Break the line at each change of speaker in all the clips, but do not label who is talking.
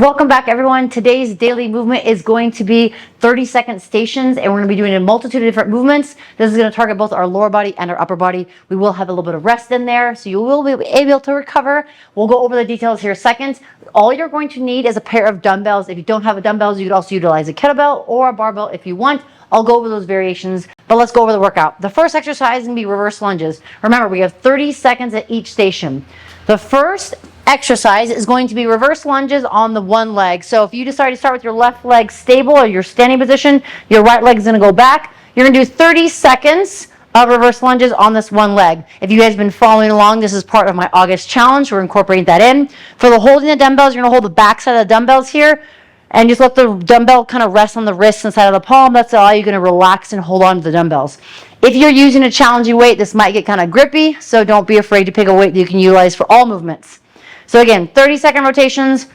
Welcome back, everyone. Today's daily movement is going to be 30-second stations, and we're going to be doing a multitude of different movements. This is going to target both our lower body and our upper body. We will have a little bit of rest in there, so you will be able to recover. We'll go over the details here in a second. All you're going to need is a pair of dumbbells. If you don't have a dumbbells, you could also utilize a kettlebell or a barbell if you want. I'll go over those variations, but let's go over the workout. The first exercise is going to be reverse lunges. Remember, we have 30 seconds at each station. The first exercise is going to be reverse lunges on the one leg. So if you decide to start with your left leg stable or your standing position, your right leg is going to go back. You're going to do 30 seconds of reverse lunges on this one leg. If you guys have been following along, this is part of my August challenge. We're incorporating that in. For the holding the dumbbells, you're going to hold the back side of the dumbbells here and just let the dumbbell kind of rest on the wrist inside of the palm. That's all you're going to relax and hold on to the dumbbells. If you're using a challenging weight, this might get kind of grippy, so don't be afraid to pick a weight that you can utilize for all movements. So again, 30-second rotations,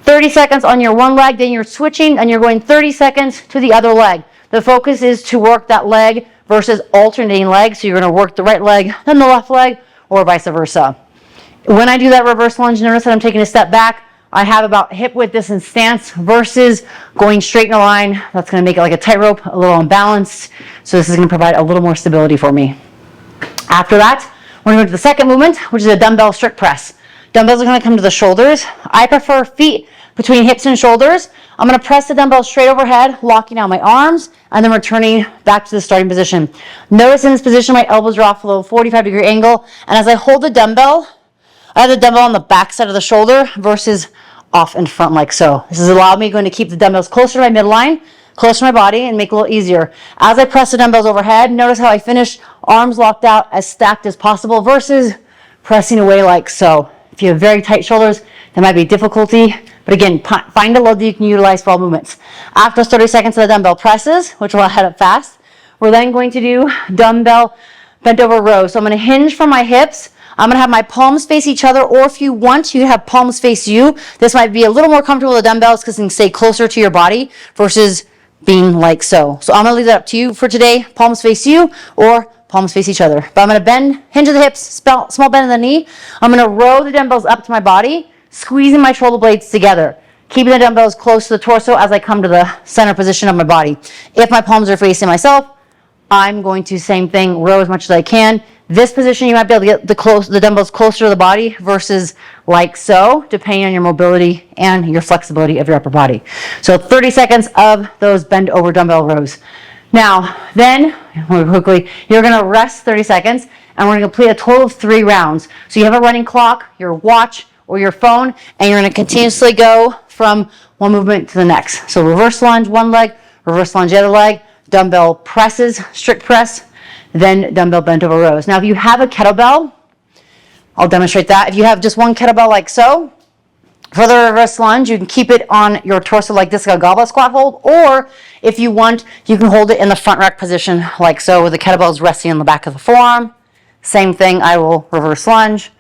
30 seconds on your one leg, then you're switching and you're going 30 seconds to the other leg. The focus is to work that leg versus alternating legs. So you're going to work the right leg, then the left leg, or vice versa. When I do that reverse lunge, notice that I'm taking a step back. I have about hip width distance stance versus going straight in a line. That's going to make it like a tightrope, a little unbalanced. So this is going to provide a little more stability for me. After that, we're going to go to the second movement, which is a dumbbell strict press. Dumbbells are going to come to the shoulders. I prefer feet between hips and shoulders. I'm going to press the dumbbell straight overhead, locking out my arms, and then returning back to the starting position. Notice in this position, my elbows are off a little 45-degree angle. And as I hold the dumbbell, I have the dumbbell on the back side of the shoulder versus off in front like so. This is allowing me to keep the dumbbells closer to my midline, close to my body, and make it a little easier. As I press the dumbbells overhead, notice how I finish arms locked out as stacked as possible versus pressing away like so. If you have very tight shoulders, there might be difficulty. But again, find a load that you can utilize for all movements. After 30 seconds of the dumbbell presses, which will head up fast, we're then going to do dumbbell bent over rows. So I'm going to hinge from my hips. I'm going to have my palms face each other, or if you want, you have palms face you. This might be a little more comfortable with the dumbbells because you can stay closer to your body versus being like so. So I'm going to leave that up to you for today. Palms face you or palms face each other. But I'm going to bend, hinge of the hips, small bend in the knee. I'm going to row the dumbbells up to my body, squeezing my shoulder blades together, keeping the dumbbells close to the torso as I come to the center position of my body. If my palms are facing myself, I'm going to, same thing, row as much as I can. This position, you might be able to get the dumbbells closer to the body versus like so, depending on your mobility and your flexibility of your upper body. So 30 seconds of those bend over dumbbell rows. Now, then, quickly, you're going to rest 30 seconds, and we're going to complete a total of 3 rounds. So you have a running clock, your watch, or your phone, and you're going to continuously go from one movement to the next. So reverse lunge, one leg, reverse lunge, the other leg, dumbbell presses, strict press, then dumbbell bent over rows. Now, if you have a kettlebell, I'll demonstrate that. If you have just one kettlebell like so, for the reverse lunge, you can keep it on your torso like this, like a goblet squat hold, or if you want, you can hold it in the front rack position like so, with the kettlebells resting on the back of the forearm. Same thing, I will reverse lunge,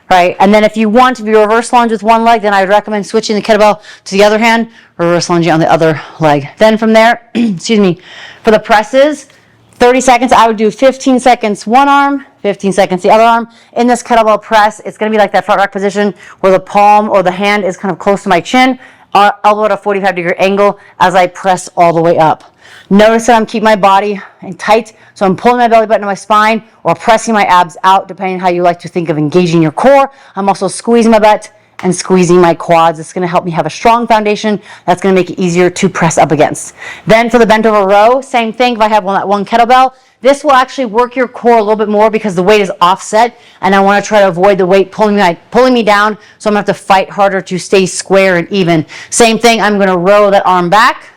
right? And then if you want to be reverse lunge with one leg, then I would recommend switching the kettlebell to the other hand, reverse lunging on the other leg. Then from there, excuse me, for the presses, 30 seconds, I would do 15 seconds one arm, 15 seconds the other arm. In this kettlebell press, it's going to be like that front rack position where the palm or the hand is kind of close to my chin, elbow at a 45-degree angle as I press all the way up. Notice that I'm keeping my body tight, so I'm pulling my belly button to my spine or pressing my abs out, depending on how you like to think of engaging your core. I'm also squeezing my butt and squeezing my quads. It's going to help me have a strong foundation that's going to make it easier to press up against. Then for the bent over row, same thing. If I have one kettlebell, this will actually work your core a little bit more because the weight is offset, and I want to try to avoid the weight pulling me down, so I'm going to have to fight harder to stay square and even. Same thing, I'm going to row that arm back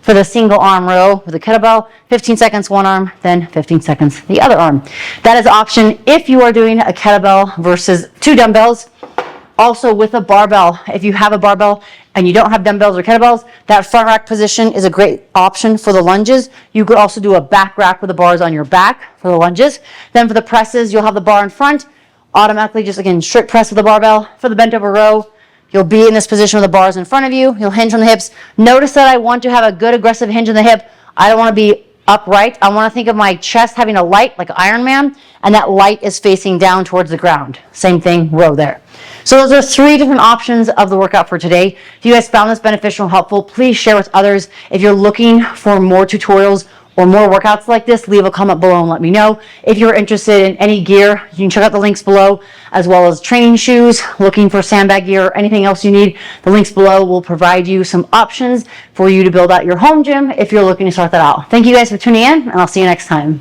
for the single arm row with the kettlebell, 15 seconds one arm, then 15 seconds the other arm. That is option if you are doing a kettlebell versus 2 dumbbells. Also with a barbell, if you have a barbell and you don't have dumbbells or kettlebells, that front rack position is a great option for the lunges. You could also do a back rack with the bars on your back for the lunges. Then for the presses, you'll have the bar in front, automatically just again strict press with the barbell. For the bent over row, you'll be in this position with the bars in front of you. You'll hinge on the hips. Notice that I want to have a good aggressive hinge on the hip. I don't want to be upright, I want to think of my chest having a light like Iron Man, and that light is facing down towards the ground. Same thing, row there. So those are 3 different options of the workout for today. If you guys found this beneficial and helpful, please share with others. If you're looking for more tutorials or more workouts like this, leave a comment below and let me know. If you're interested in any gear, you can check out the links below, as well as training shoes, looking for sandbag gear, or anything else you need. The links below will provide you some options for you to build out your home gym if you're looking to start that out. Thank you guys for tuning in, and I'll see you next time.